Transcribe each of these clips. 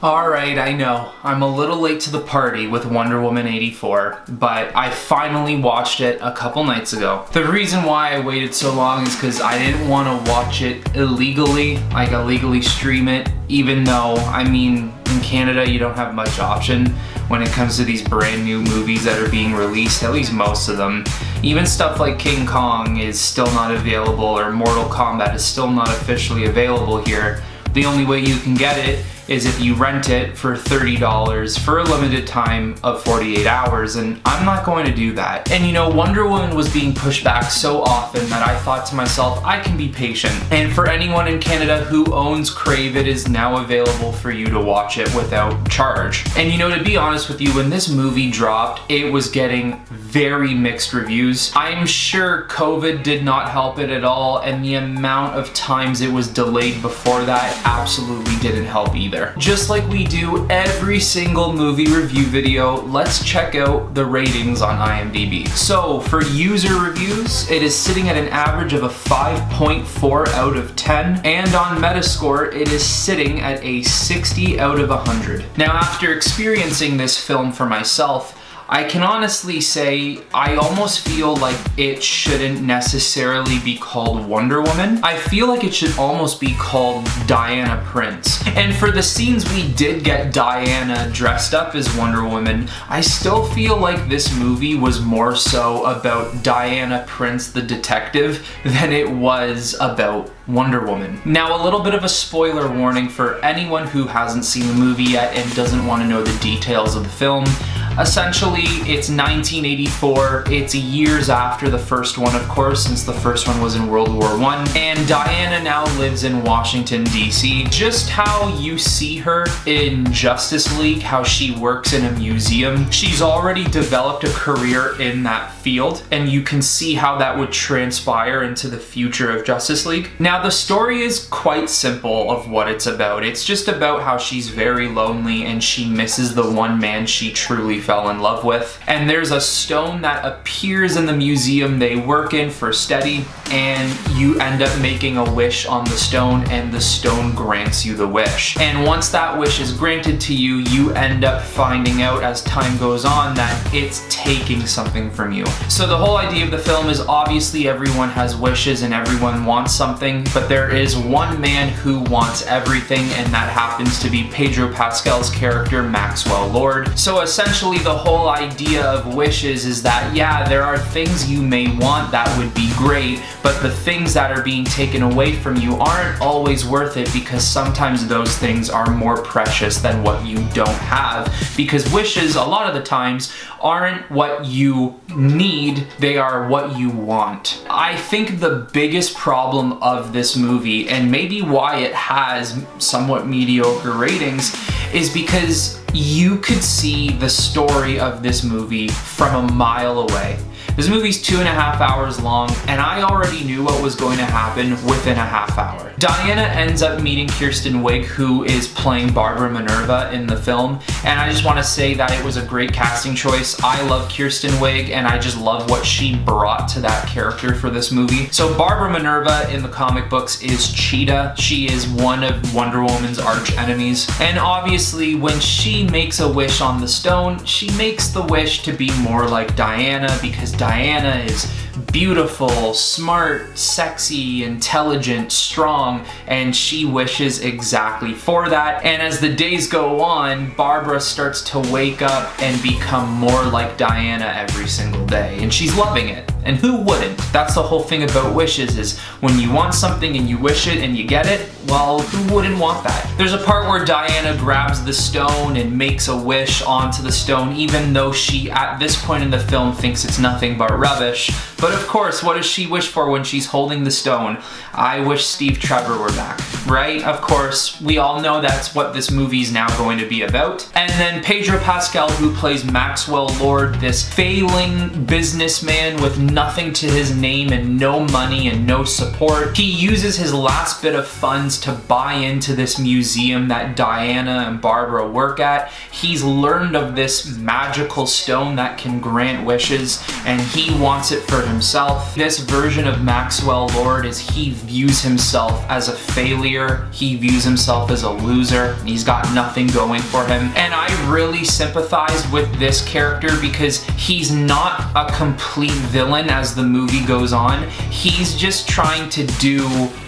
Alright, I know, I'm a little late to the party with Wonder Woman 84, but I finally watched it a couple nights ago. The reason why I waited so long is because I didn't want to watch it illegally, like illegally stream it, even though, I mean, in Canada you don't have much option when it comes to these brand new movies that are being released, at least most of them. Even stuff like King Kong is still not available, or Mortal Kombat is still not officially available here. The only way you can get it is if you rent it for $30 for a limited time of 48 hours, and I'm not going to do that. And you know, Wonder Woman was being pushed back so often that I thought to myself, I can be patient. And for anyone in Canada who owns Crave, it is now available for you to watch it without charge. And you know, to be honest with you, when this movie dropped, it was getting very mixed reviews. I'm sure COVID did not help it at all, and the amount of times it was delayed before that absolutely didn't help either. Just like we do every single movie review video, let's check out the ratings on IMDb. So for user reviews, it is sitting at an average of a 5.4 out of 10, and on Metascore, it is sitting at a 60 out of 100. Now, after experiencing this film for myself, I can honestly say I almost feel like it shouldn't necessarily be called Wonder Woman. I feel like it should almost be called Diana Prince. And for the scenes we did get Diana dressed up as Wonder Woman, I still feel like this movie was more so about Diana Prince the detective than it was about Wonder Woman. Now, a little bit of a spoiler warning for anyone who hasn't seen the movie yet and doesn't want to know the details of the film. Essentially, it's 1984, it's years after the first one, of course, since the first one was in World War I, and Diana now lives in Washington, D.C. Just how you see her in Justice League, how she works in a museum, she's already developed a career in that field, and you can see how that would transpire into the future of Justice League. Now, the story is quite simple of what it's about. It's just about how she's very lonely and she misses the one man she truly fell in love with. And there's a stone that appears in the museum they work in for study, and you end up making a wish on the stone, and the stone grants you the wish. And once that wish is granted to you, you end up finding out as time goes on that it's taking something from you. So the whole idea of the film is obviously everyone has wishes and everyone wants something, but there is one man who wants everything, and that happens to be Pedro Pascal's character, Maxwell Lord. So essentially the whole idea of wishes is that, yeah, there are things you may want that would be great, but the things that are being taken away from you aren't always worth it, because sometimes those things are more precious than what you don't have, because wishes a lot of the times aren't what you need, they are what you want. I think the biggest problem of this movie, and maybe why it has somewhat mediocre ratings, is because you could see the story of this movie from a mile away. This movie's 2.5 hours long, and I already knew what was going to happen within a half hour. Diana ends up meeting Kristen Wiig, who is playing Barbara Minerva in the film, and I just want to say that it was a great casting choice. I love Kristen Wiig, and I just love what she brought to that character for this movie. So Barbara Minerva in the comic books is Cheetah. She is one of Wonder Woman's arch enemies, and obviously when she makes a wish on the stone, she makes the wish to be more like Diana, because Diana is beautiful, smart, sexy, intelligent, strong, and she wishes exactly for that. And as the days go on, Barbara starts to wake up and become more like Diana every single day, and she's loving it. And who wouldn't? That's the whole thing about wishes, is when you want something and you wish it and you get it, well, who wouldn't want that? There's a part where Diana grabs the stone and makes a wish onto the stone, even though she, at this point in the film, thinks it's nothing but rubbish. But of course, what does she wish for when she's holding the stone? I wish Steve Trevor were back, right? Of course, we all know that's what this movie's now going to be about. And then Pedro Pascal, who plays Maxwell Lord, this failing businessman with nothing to his name and no money and no support, he uses his last bit of funds to buy into this museum that Diana and Barbara work at. He's learned of this magical stone that can grant wishes, and he wants it for himself. This version of Maxwell Lord is he views himself as a failure failure. He views himself as a loser. He's got nothing going for him. And I really sympathized with this character because he's not a complete villain as the movie goes on. He's just trying to do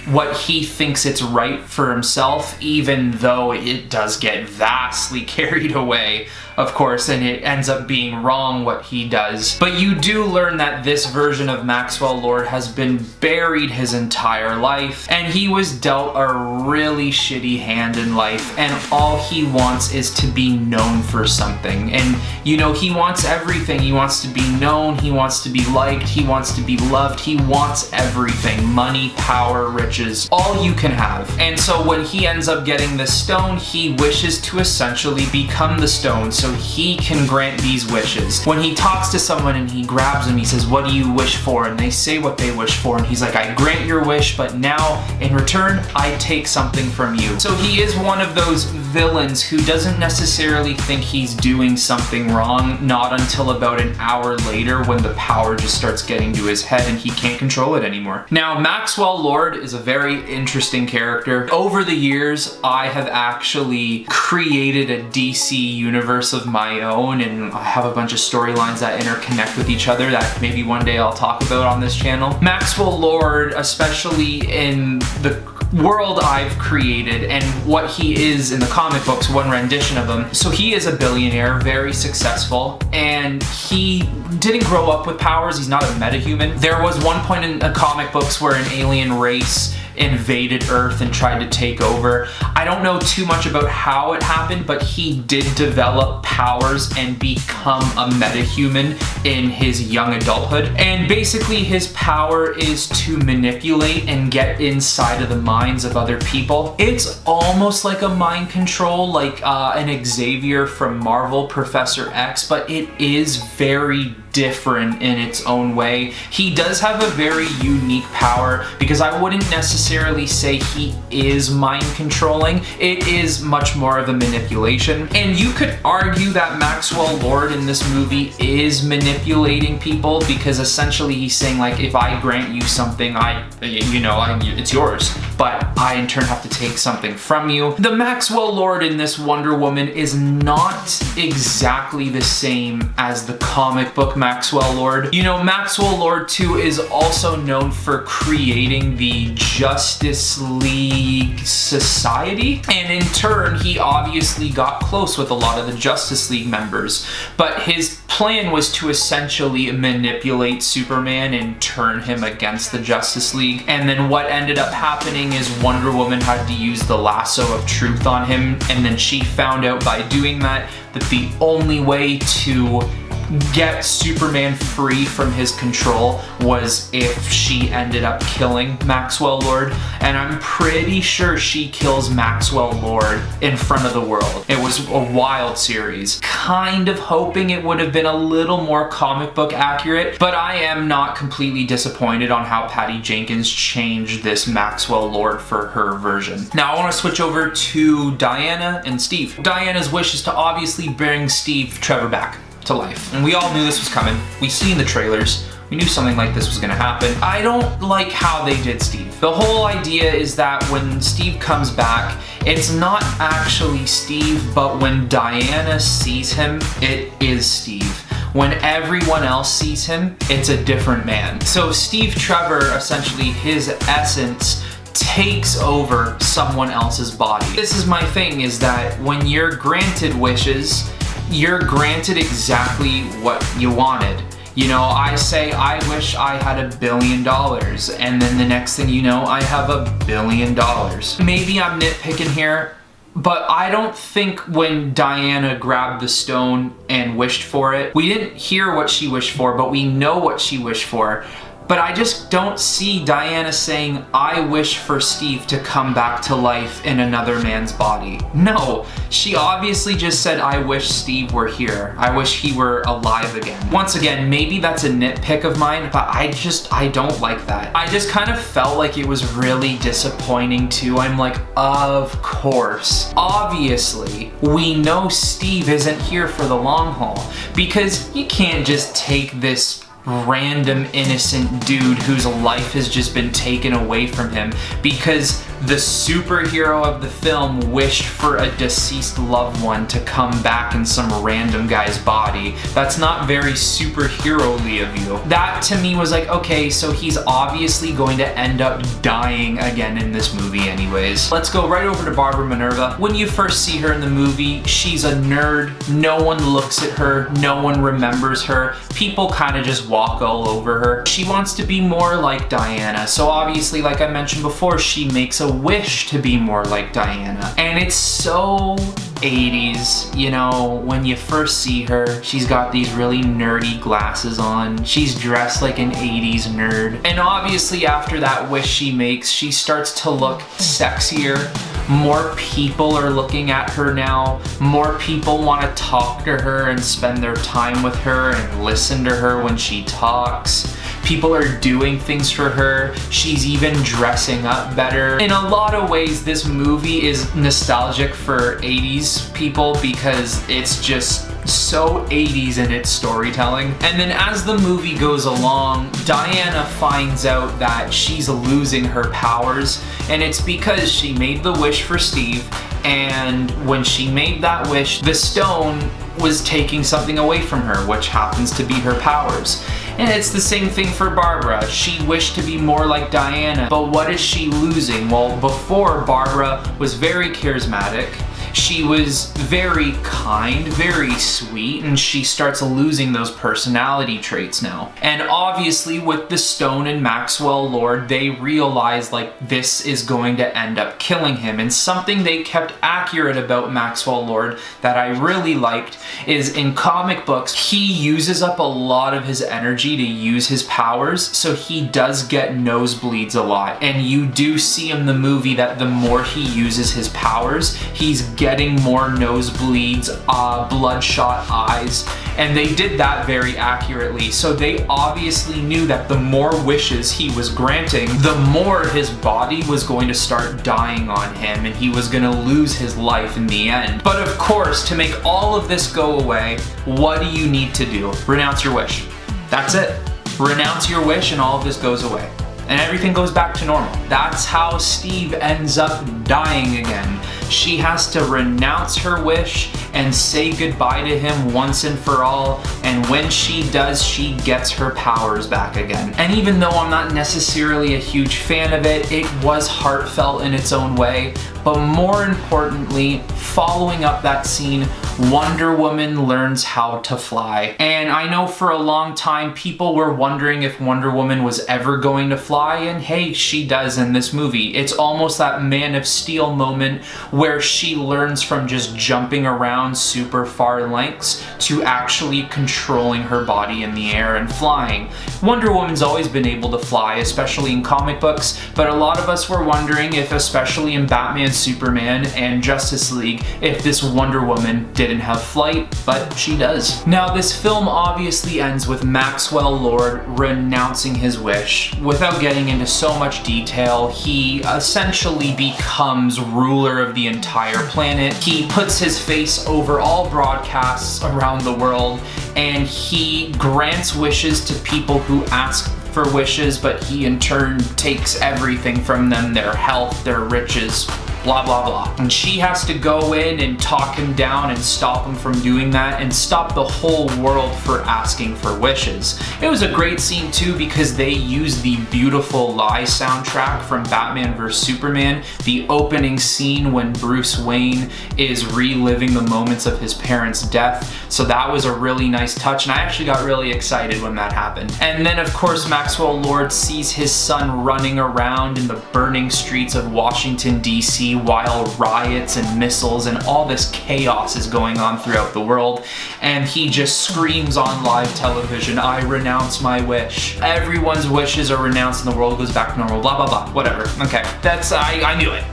what he thinks it's right for himself, even though it does get vastly carried away, of course, and it ends up being wrong what he does. But you do learn that this version of Maxwell Lord has been buried his entire life, and he was dealt a really shitty hand in life, and all he wants is to be known for something. And you know, he wants everything. He wants to be known, he wants to be liked, he wants to be loved, he wants everything. Money, power, riches, all you can have. And so when he ends up getting the stone, he wishes to essentially become the stone so he can grant these wishes. When he talks to someone and he grabs him, he says, "What do you wish for?" And they say what they wish for, and he's like, "I grant your wish, but now in return, I take something from you." So he is one of those villains who doesn't necessarily think he's doing something wrong, not until about an hour later when the power just starts getting to his head and he can't control it anymore. Now, Maxwell Lord is a very interesting character. Over the years, I have actually created a DC universe of my own, and I have a bunch of storylines that interconnect with each other that maybe one day I'll talk about on this channel. Maxwell Lord, especially in the world I've created and what he is in the comic books, one rendition of him. So he is a billionaire, very successful, and he didn't grow up with powers. He's not a metahuman. There was one point in the comic books where an alien race invaded Earth and tried to take over. I don't know too much about how it happened, but he did develop powers and become a metahuman in his young adulthood. And basically his power is to manipulate and get inside of the minds of other people. It's almost like a mind control, like an Xavier from Marvel, Professor X, but it is very different in its own way. He does have a very unique power because I wouldn't necessarily say he is mind controlling. It is much more of a manipulation. And you could argue that Maxwell Lord in this movie is manipulating people because essentially he's saying, like, if I grant you something, it's yours, but I in turn have to take something from you. The Maxwell Lord in this Wonder Woman is not exactly the same as the comic book Maxwell Lord. You know, Maxwell Lord 2 is also known for creating the Justice League Society, and in turn he obviously got close with a lot of the Justice League members, but his plan was to essentially manipulate Superman and turn him against the Justice League. And then what ended up happening is Wonder Woman had to use the lasso of truth on him, and then she found out by doing that the only way to get Superman free from his control was if she ended up killing Maxwell Lord, and I'm pretty sure she kills Maxwell Lord in front of the world. It was a wild series. Kind of hoping it would have been a little more comic book accurate, but I am not completely disappointed on how Patty Jenkins changed this Maxwell Lord for her version. Now I want to switch over to Diana and Steve. Diana's wish is to obviously bring Steve Trevor back to life. And we all knew this was coming. We seen the trailers. We knew something like this was gonna happen. I don't like how they did Steve. The whole idea is that when Steve comes back, it's not actually Steve, but when Diana sees him, it is Steve. When everyone else sees him, it's a different man. So Steve Trevor, essentially his essence, takes over someone else's body. This is my thing, is that when you're granted wishes, you're granted exactly what you wanted. You know, I say, I wish I had $1 billion, and then the next thing you know, I have $1 billion. Maybe I'm nitpicking here, but I don't think when Diana grabbed the stone and wished for it, we didn't hear what she wished for, but we know what she wished for. But I just don't see Diana saying, I wish for Steve to come back to life in another man's body. No, she obviously just said, I wish Steve were here. I wish he were alive again. Once again, maybe that's a nitpick of mine, but I don't like that. I just kind of felt like it was really disappointing too. I'm like, of course. Obviously, we know Steve isn't here for the long haul, because you can't just take this random innocent dude whose life has just been taken away from him because the superhero of the film wished for a deceased loved one to come back in some random guy's body. That's not very superhero-ly of you. That to me was like, okay, so he's obviously going to end up dying again in this movie anyways. Let's go right over to Barbara Minerva. When you first see her in the movie, she's a nerd. No one looks at her. No one remembers her. People kind of just walk all over her. She wants to be more like Diana. So obviously, like I mentioned before, she makes a wish to be more like Diana. And it's so 80s, you know, when you first see her, she's got these really nerdy glasses on. She's dressed like an 80s nerd. And obviously after that wish she makes, she starts to look sexier. More people are looking at her now. More people want to talk to her and spend their time with her and listen to her when she talks. People are doing things for her. She's even dressing up better. In a lot of ways, this movie is nostalgic for 80s people because it's just so 80s in its storytelling. And then as the movie goes along, Diana finds out that she's losing her powers, and it's because she made the wish for Steve, and when she made that wish, the stone was taking something away from her, which happens to be her powers. And it's the same thing for Barbara. She wished to be more like Diana, but what is she losing? Well, before, Barbara was very charismatic. She was very kind, very sweet, and she starts losing those personality traits now. And obviously with the stone and Maxwell Lord, they realize like this is going to end up killing him. And something they kept accurate about Maxwell Lord that I really liked is in comic books, he uses up a lot of his energy to use his powers, so he does get nosebleeds a lot. And you do see in the movie that the more he uses his powers, he's getting more nosebleeds, bloodshot eyes, and they did that very accurately. So they obviously knew that the more wishes he was granting, the more his body was going to start dying on him and he was going to lose his life in the end. But of course, to make all of this go away, what do you need to do? Renounce your wish. That's it. Renounce your wish and all of this goes away. And everything goes back to normal. That's how Steve ends up dying again. She has to renounce her wish and say goodbye to him once and for all, and when she does, she gets her powers back again. And even though I'm not necessarily a huge fan of it, it was heartfelt in its own way. But more importantly, following up that scene, Wonder Woman learns how to fly. And I know for a long time people were wondering if Wonder Woman was ever going to fly, and hey, she does in this movie. It's almost that Man of Steel moment where she learns from just jumping around super far lengths to actually controlling her body in the air and flying. Wonder Woman's always been able to fly, especially in comic books, but a lot of us were wondering if, especially in Batman, Superman, and Justice League, if this Wonder Woman didn't have flight, but she does. Now, this film obviously ends with Maxwell Lord renouncing his wish. Without getting into so much detail, he essentially becomes ruler of the entire planet. He puts his face over all broadcasts around the world, and he grants wishes to people who ask for wishes, but he in turn takes everything from them, their health, their riches, blah blah blah. And she has to go in and talk him down and stop him from doing that and stop the whole world for asking for wishes. It was a great scene too because they used the beautiful Lie soundtrack from Batman vs Superman, the opening scene when Bruce Wayne is reliving the moments of his parents' death. So that was a really nice touch, and I actually got really excited when that happened. And then of course Maxwell Lord sees his son running around in the burning streets of Washington DC while riots and missiles and all this chaos is going on throughout the world, and he just screams on live television, "I renounce my wish." Everyone's wishes are renounced and the world goes back to normal, blah blah blah, whatever. Okay, that's, I knew it.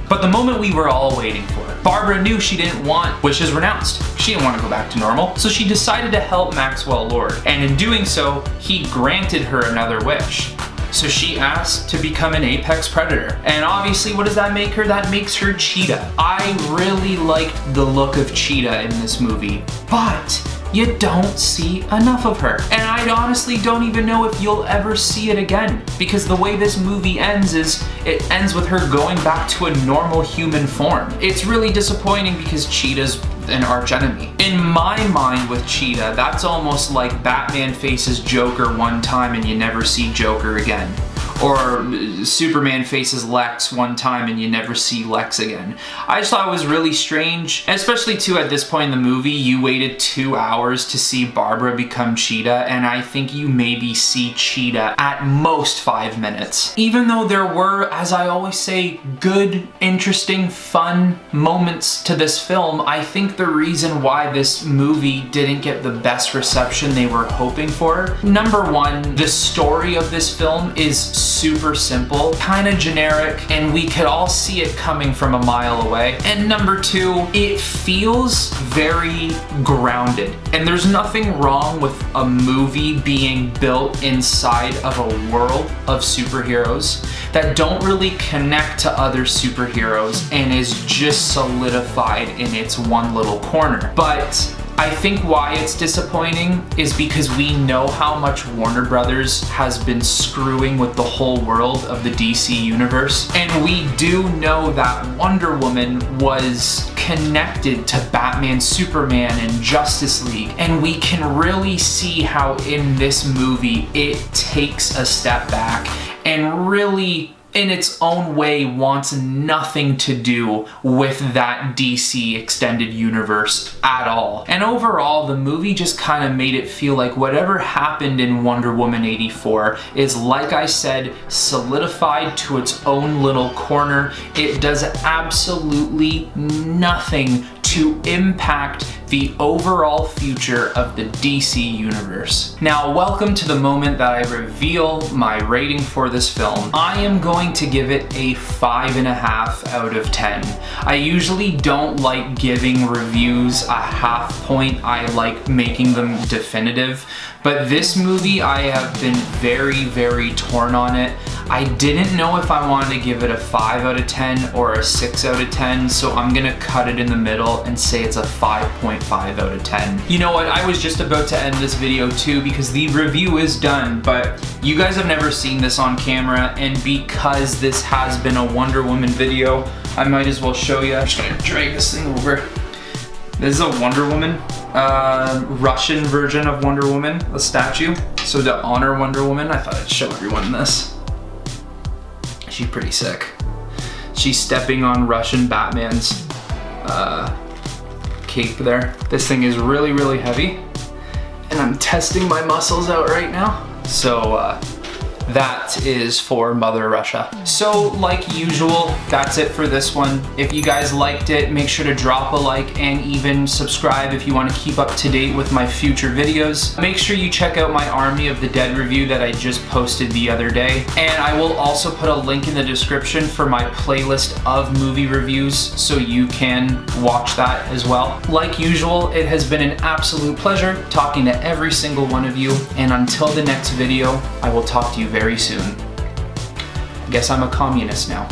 But the moment we were all waiting for, Barbara knew she didn't want wishes renounced. She didn't want to go back to normal, so she decided to help Maxwell Lord, and in doing so, he granted her another wish. So she asked to become an apex predator. And obviously, what does that make her? That makes her Cheetah. I really liked the look of Cheetah in this movie, but you don't see enough of her. And I honestly don't even know if you'll ever see it again, because the way this movie ends is, it ends with her going back to a normal human form. It's really disappointing because Cheetah's an arch enemy. In my mind with Cheetah, that's almost like Batman faces Joker one time and you never see Joker again. Or Superman faces Lex one time and you never see Lex again. I just thought it was really strange, especially too at this point in the movie, you waited 2 hours to see Barbara become Cheetah, and I think you maybe see Cheetah at most 5 minutes. Even though there were, as I always say, good, interesting, fun moments to this film, I think the reason why this movie didn't get the best reception they were hoping for, number one, the story of this film is super simple, kind of generic, and we could all see it coming from a mile away. And number two, it feels very grounded. And there's nothing wrong with a movie being built inside of a world of superheroes that don't really connect to other superheroes and is just solidified in its one little corner. But I think why it's disappointing is because we know how much Warner Brothers has been screwing with the whole world of the DC universe. And we do know that Wonder Woman was connected to Batman, Superman, and Justice League. And we can really see how in this movie it takes a step back and really, in its own way, wants nothing to do with that DC extended universe at all. And overall, the movie just kind of made it feel like whatever happened in Wonder Woman 84 is, like I said, solidified to its own little corner. It does absolutely nothing to impact the overall future of the DC universe. Now, welcome to the moment that I reveal my rating for this film. I am going to give it a 5.5 out of 10. I usually don't like giving reviews a half point. I like making them definitive. But this movie, I have been very, very torn on it. I didn't know if I wanted to give it a 5 out of 10 or a 6 out of 10, so I'm gonna cut it in the middle and say it's a 5.5 out of 10. You know what, I was just about to end this video too because the review is done, but you guys have never seen this on camera, and because this has been a Wonder Woman video, I might as well show you. I'm just gonna drag this thing over. This is a Wonder Woman, Russian version of Wonder Woman, a statue. So to honor Wonder Woman, I thought I'd show everyone this. She's pretty sick. She's stepping on Russian Batman's cape there. This thing is really, really heavy, and I'm testing my muscles out right now. So that is for Mother Russia. So like usual, that's it for this one. If you guys liked it, make sure to drop a like and even subscribe if you want to keep up to date with my future videos. Make sure you check out my Army of the Dead review that I just posted the other day. And I will also put a link in the description for my playlist of movie reviews so you can watch that as well. Like usual, it has been an absolute pleasure talking to every single one of you. And until the next video, I will talk to you very soon. I guess I'm a communist now.